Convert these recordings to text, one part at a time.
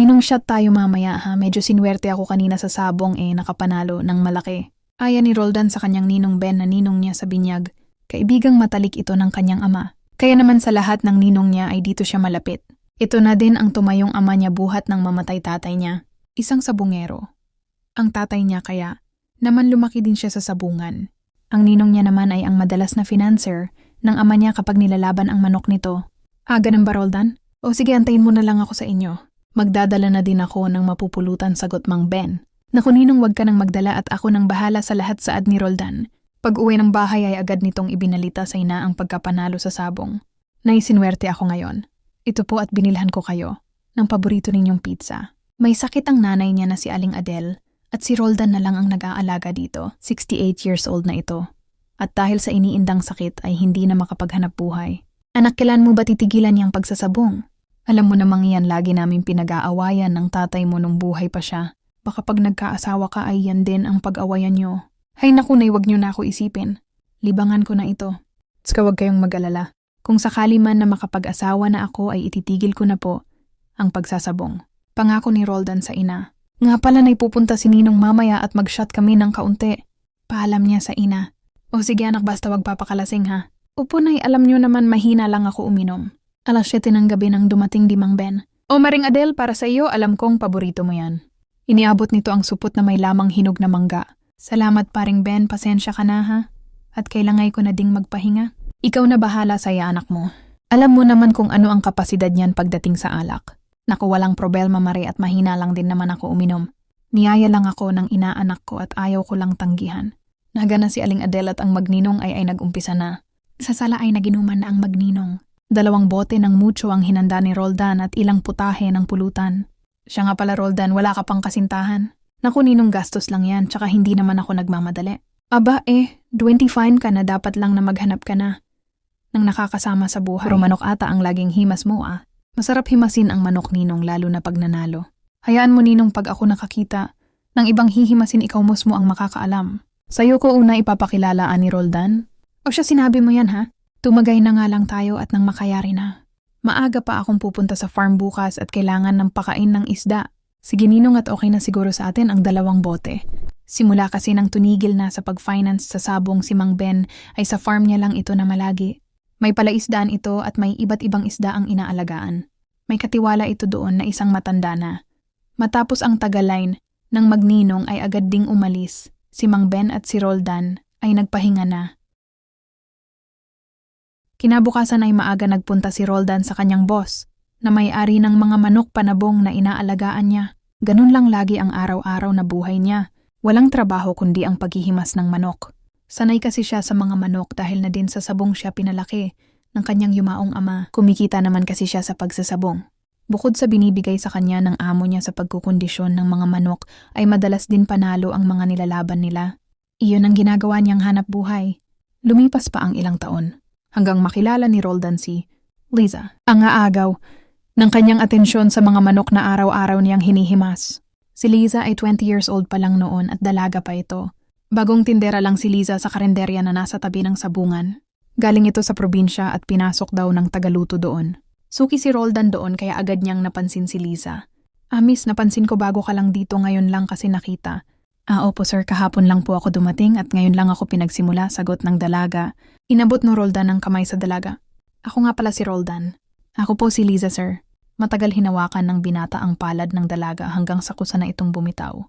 Ninong shot tayo mamaya ha, medyo sinwerte ako kanina sa sabong nakapanalo ng malaki. Aya ni Roldan sa kanyang ninong Ben na ninong niya sa binyag. Kaibigang matalik ito ng kanyang ama. Kaya naman sa lahat ng ninong niya ay dito siya malapit. Ito na din ang tumayong ama niya buhat ng mamatay tatay niya. Isang sabungero. Ang tatay niya kaya naman lumaki din siya sa sabungan. Ang ninong niya naman ay ang madalas na financer ng ama niya kapag nilalaban ang manok nito. Ganun ba Roldan? O sige, antayin mo na lang ako sa inyo. Magdadala na din ako ng mapupulutan, sagot Mang Ben. Naku ninong, wag ka nang magdala at ako nang bahala sa lahat saad ni Roldan. Pag uwi ng bahay ay agad nitong ibinalita sa ina ang pagkapanalo sa sabong. Naisinwerte ako ngayon. Ito po at binilhan ko kayo ng paborito ninyong pizza. May sakit ang nanay niya na si Aling Adele at si Roldan na lang ang nag-aalaga dito. 68 years old na ito. At dahil sa iniindang sakit ay hindi na makapaghanap buhay. Anak, kailan mo ba titigilan niyang pagsasabong? Alam mo namang iyan lagi namin pinag-aawayan ng tatay mo nung buhay pa siya. Baka pag nagkaasawa ka ay yan din ang pag-awayan niyo. Hay naku, nay, wag niyo na ako isipin. Libangan ko na ito. Tsaka wag kayong mag-alala. Kung sakali man na makapag-asawa na ako ay ititigil ko na po ang pagsasabong. Pangako ni Roldan sa ina. Nga pala na'y pupunta si Ninong mamaya at mag-shot kami ng kaunti. Paalam niya sa ina. O sige anak, basta wag papakalasing ha. Opo nay, alam niyo naman mahina lang ako uminom. Alas 7 ng gabi nang dumating di Mang Ben. O Maring Adele, para sa iyo, alam kong paborito mo yan. Iniabot nito ang supot na may lamang hinog na mangga. Salamat Paring Ben, pasensya ka na ha. At kailangan ko na ding magpahinga. Ikaw na bahala sa anak mo. Alam mo naman kung ano ang kapasidad niyan pagdating sa alak. Naku, walang problema Mare at mahina lang din naman ako uminom. Niyaya lang ako ng inaanak ko at ayaw ko lang tanggihan. Nagana si Aling Adele at ang magninong ay nag-umpisa na. Sa sala ay naginuman na ang magninong. 2 bote ng mucho ang hinanda ni Roldan at ilang putahe ng pulutan. Siya nga pala Roldan, wala ka pang kasintahan. Naku ninong, gastos lang yan, tsaka hindi naman ako nagmamadali. Aba 25 ka na, dapat lang na maghanap ka na nang nakakasama sa buhay. Pero manok ata ang laging himas mo Masarap himasin ang manok ninong lalo na pag nanalo. Hayaan mo ninong, pag ako nakakita ng ibang hihimasin, ikaw mismo ang makakaalam. Sa'yo ko una ipapakilala ni Roldan. O siya, sinabi mo yan ha? Tumagay na nga lang tayo at nang makayari na. Maaga pa akong pupunta sa farm bukas at kailangan ng pakain ng isda. Sige ninong, at okay na siguro sa atin ang 2 bote. Simula kasi nang tunigil na sa pag-finance sa sabong si Mang Ben ay sa farm niya lang ito na malagi. May palaisdaan ito at may iba't ibang isda ang inaalagaan. May katiwala ito doon na isang matanda na. Matapos ang tagaline ng magninong ay agad ding umalis. Si Mang Ben at si Roldan ay nagpahinga na. Kinabukasan ay maaga nagpunta si Roldan sa kanyang boss na may-ari ng mga manok panabong na inaalagaan niya. Ganun lang lagi ang araw-araw na buhay niya. Walang trabaho kundi ang paghihimas ng manok. Sanay kasi siya sa mga manok dahil na din sa sabong siya pinalaki ng kanyang yumaong ama. Kumikita naman kasi siya sa pagsasabong. Bukod sa binibigay sa kanya ng amo niya sa pagkukondisyon ng mga manok, ay madalas din panalo ang mga nilalaban nila. Iyon ang ginagawa niyang hanap buhay. Lumipas pa ang ilang taon, hanggang makilala ni Roldan si Liza, ang aagaw ng kanyang atensyon sa mga manok na araw-araw niyang hinihimas. Si Liza ay 20 years old pa lang noon at dalaga pa ito. Bagong tindera lang si Liza sa karenderya na nasa tabi ng sabungan. Galing ito sa probinsya at pinasok daw ng tagaluto doon. Suki si Roldan doon kaya agad niyang napansin si Liza. Miss, napansin ko bago ka lang dito, ngayon lang kasi nakita. Opo sir, kahapon lang po ako dumating at ngayon lang ako pinagsimula, sagot ng dalaga. Inabot no Roldan ng kamay sa dalaga. Ako nga pala si Roldan. Ako po si Liza sir. Matagal hinawakan ng binata ang palad ng dalaga hanggang sa kusa na itong bumitaw.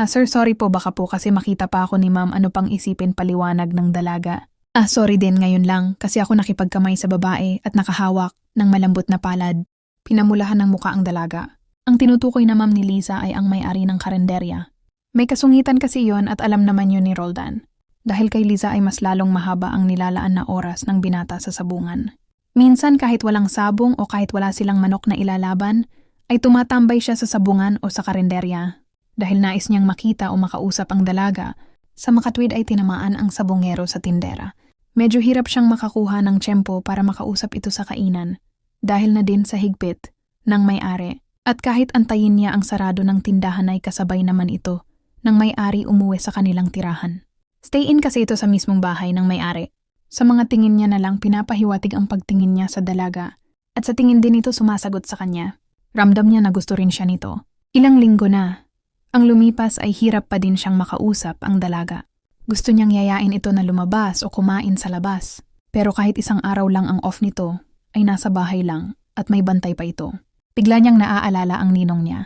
Sir, sorry po, baka po kasi makita pa ako ni ma'am, ano pang isipin, paliwanag ng dalaga. Sorry din, ngayon lang kasi ako nakipagkamay sa babae at nakahawak ng malambot na palad. Pinamulahan ng muka ang dalaga. Ang tinutukoy na ma'am ni Liza ay ang may-ari ng karenderya. May kasungitan kasi yon at alam naman yun ni Roldan. Dahil kay Liza ay mas lalong mahaba ang nilalaan na oras ng binata sa sabungan. Minsan kahit walang sabong o kahit wala silang manok na ilalaban, ay tumatambay siya sa sabungan o sa karenderya. Dahil nais niyang makita o makausap ang dalaga, sa makatwid ay tinamaan ang sabongero sa tindera. Medyo hirap siyang makakuha ng tiyempo para makausap ito sa kainan, dahil na din sa higpit ng may-ari. At kahit antayin niya ang sarado ng tindahan ay kasabay naman ito ng may-ari umuwi sa kanilang tirahan. Stay-in kasi ito sa mismong bahay ng may-ari. Sa mga tingin niya na lang pinapahiwatig ang pagtingin niya sa dalaga, at sa tingin din ito sumasagot sa kanya. Ramdam niya na gusto rin siya nito. Ilang linggo na. Ang lumipas ay hirap pa din siyang makausap ang dalaga. Gusto niyang yayain ito na lumabas o kumain sa labas. Pero kahit isang araw lang ang off nito, ay nasa bahay lang at may bantay pa ito. Bigla niyang naaalala ang ninong niya.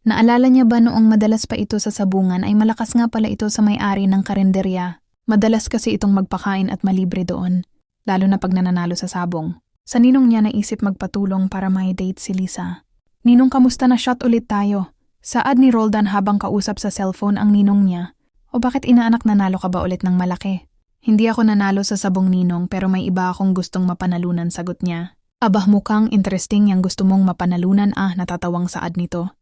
Naalala niya ba noong madalas pa ito sa sabungan ay malakas nga pala ito sa may-ari ng karenderya. Madalas kasi itong magpakain at malibre doon, lalo na pag nananalo sa sabong. Sa ninong niya naisip magpatulong para may date si Lisa. Ninong, kamusta na, shot ulit tayo? Saad ni Roldan habang kausap sa cellphone ang ninong niya. O bakit inaanak, nanalo ka ba ulit ng malaki? Hindi ako nanalo sa sabong, ninong, pero may iba akong gustong mapanalunan, sagot niya. Abah, mukhang interesting yang gusto mong mapanalunan, natatawang saad nito.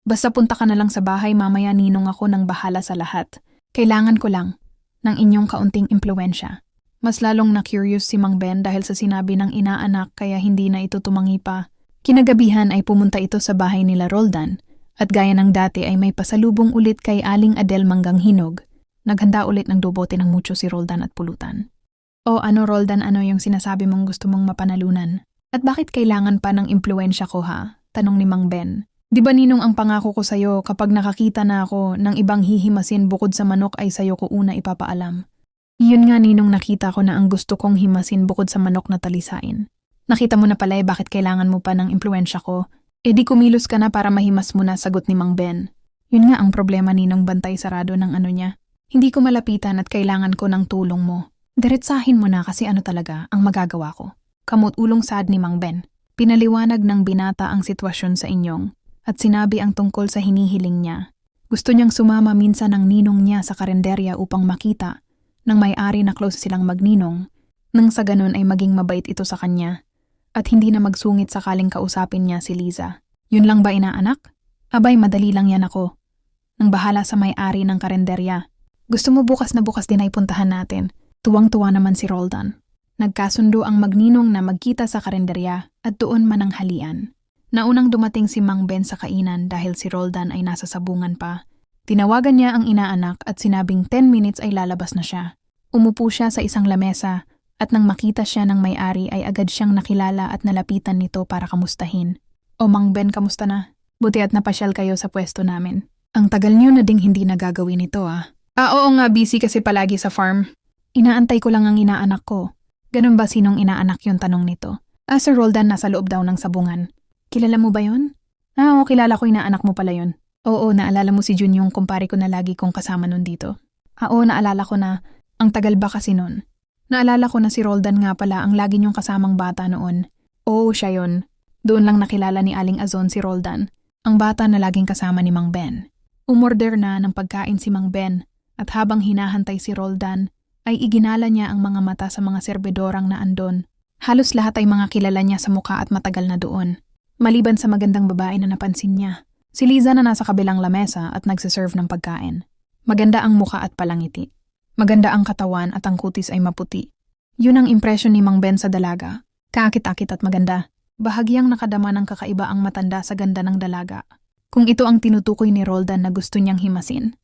Basta punta ka na lang sa bahay mamaya, ninong, ako nang bahala sa lahat. Kailangan ko lang ng inyong kaunting impluwensya. Mas lalong na-curious si Mang Ben dahil sa sinabi ng inaanak kaya hindi na ito tumangi pa. Kinagabihan ay pumunta ito sa bahay nila Roldan at gaya ng dati ay may pasalubong ulit kay Aling Adel Manggang Hinog. Naghanda ulit ng dubote ng mucho si Roldan at pulutan. O ano, Roldan, ano yung sinasabi mong gusto mong mapanalunan? At bakit kailangan pa ng impluwensya ko, ha? Tanong ni Mang Ben. Di ba, ninong, ang pangako ko sa'yo kapag nakakita na ako ng ibang hihimasin bukod sa manok ay sa'yo ko una ipapaalam. Iyon nga, ninong, nakita ko na ang gusto kong himasin bukod sa manok na talisain. Nakita mo na pala bakit kailangan mo pa ng impluwensya ko? E di kumilos ka na para mahimas mo na, sagot ni Mang Ben. Yun nga ang problema, ninong, bantay sarado ng ano niya. Hindi ko malapitan at kailangan ko ng tulong mo. Diretsahin mo na kasi ano talaga ang magagawa ko. Kamot-ulong saad ni Mang Ben. Pinaliwanag ng binata ang sitwasyon sa inyong at sinabi ang tungkol sa hinihiling niya. Gusto niyang sumama minsan ng ninong niya sa karenderya upang makita ng may-ari na close silang magninong, nang sa ganun ay maging mabait ito sa kanya at hindi na magsungit sakaling kausapin niya si Liza. Yun lang ba, inaanak? Abay, madali lang yan ako. Nang bahala sa may-ari ng karenderya. Gusto mo bukas na bukas din ay puntahan natin? Tuwang-tuwa naman si Roldan. Nagkasundo ang magninong na magkita sa karenderya at doon mananghalian. Naunang dumating si Mang Ben sa kainan dahil si Roldan ay nasa sabungan pa. Tinawagan niya ang inaanak at sinabing 10 minutes ay lalabas na siya. Umupo siya sa isang lamesa at nang makita siya ng may-ari ay agad siyang nakilala at nalapitan nito para kamustahin. O Mang Ben, kamusta na? Buti at napasyal kayo sa pwesto namin. Ang tagal niyo na ding hindi nagagawin ito, Oo nga, busy kasi palagi sa farm. Inaantay ko lang ang inaanak ko. Ganun ba, sinong inaanak yung tanong nito? Sir Roldan, nasa loob daw ng sabungan. Kilala mo ba yun? Oo, kilala ko, inaanak mo pala yun. Oo, naalala mo si Jun, yung kumpare ko na lagi kong kasama nun dito. Oo, naalala ko na. Ang tagal ba kasi nun? Naalala ko na si Roldan nga pala ang lagi niyong kasamang bata noon. Oo, siya yun. Doon lang nakilala ni Aling Azon si Roldan, ang bata na laging kasama ni Mang Ben. Umorder na ng pagkain si Mang Ben at habang hinahantay si Roldan, ay iginala niya ang mga mata sa mga serbedorang na andon. Halos lahat ay mga kilala niya sa muka at matagal na doon. Maliban sa magandang babae na napansin niya. Si Liza na nasa kabilang lamesa at nagsiserve ng pagkain. Maganda ang muka at palangiti. Maganda ang katawan at ang kutis ay maputi. Yun ang impresyon ni Mang Ben sa dalaga. Kaakit-akit at maganda. Bahagyang nakadama ng kakaiba ang matanda sa ganda ng dalaga. Kung ito ang tinutukoy ni Roldan na gusto niyang himasin.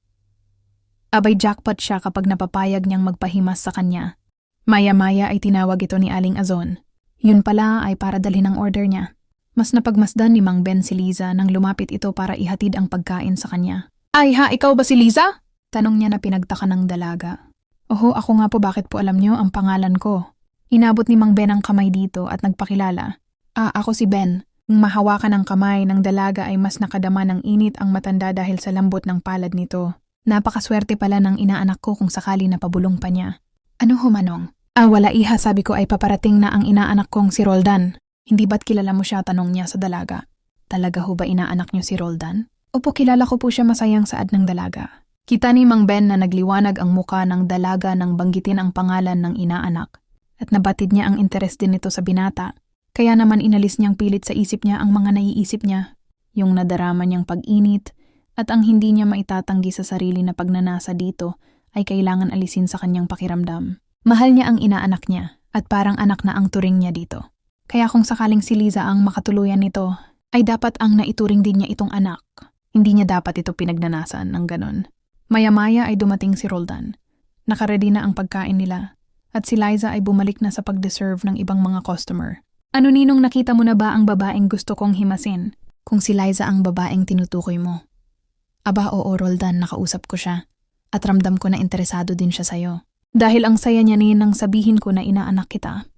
Abay, jackpot siya kapag napapayag niyang magpahimas sa kanya. Maya-maya ay tinawag ito ni Aling Azon. Yun pala ay para dalhin ang order niya. Mas napagmasdan ni Mang Ben si Liza nang lumapit ito para ihatid ang pagkain sa kanya. Ay ha, ikaw ba si Liza? Tanong niya na pinagtaka ng dalaga. Oho, ako nga po, bakit po alam niyo ang pangalan ko? Inabot ni Mang Ben ang kamay dito at nagpakilala. Ako si Ben. Nang mahawakan ang kamay ng dalaga ay mas nakadama ng init ang matanda dahil sa lambot ng palad nito. Napakaswerte pala ng inaanak ko kung sakali na pabulong pa niya. Ano ho, Manong? Wala, iha, sabi ko ay paparating na ang inaanak kong si Roldan. Hindi ba't kilala mo siya, tanong niya sa dalaga. Talaga ho ba inaanak niyo si Roldan? Opo, kilala ko po siya, masayang saad ng dalaga. Kita ni Mang Ben na nagliwanag ang muka ng dalaga nang banggitin ang pangalan ng inaanak. At nabatid niya ang interes din nito sa binata. Kaya naman inalis niyang pilit sa isip niya ang mga naiisip niya. Yung nadarama niyang pag-init at ang hindi niya maitatanggi sa sarili na pagnanasa dito ay kailangan alisin sa kanyang pakiramdam. Mahal niya ang inaanak niya at parang anak na ang turing niya dito. Kaya kung sakaling si Liza ang makatuluyan nito, ay dapat ang naituring din niya itong anak. Hindi niya dapat ito pinagnanasan ng ganon. Maya-maya ay dumating si Roldan. Nakaredy na ang pagkain nila at si Liza ay bumalik na sa pag-deserve ng ibang mga customer. Ano ninong, nakita mo na ba ang babaeng gusto kong himasin? Kung si Liza ang babaeng tinutukoy mo. Aba, oo Roldan, nakausap ko siya. At ramdam ko na interesado din siya sa'yo. Dahil ang saya niya ninang sabihin ko na inaanak kita.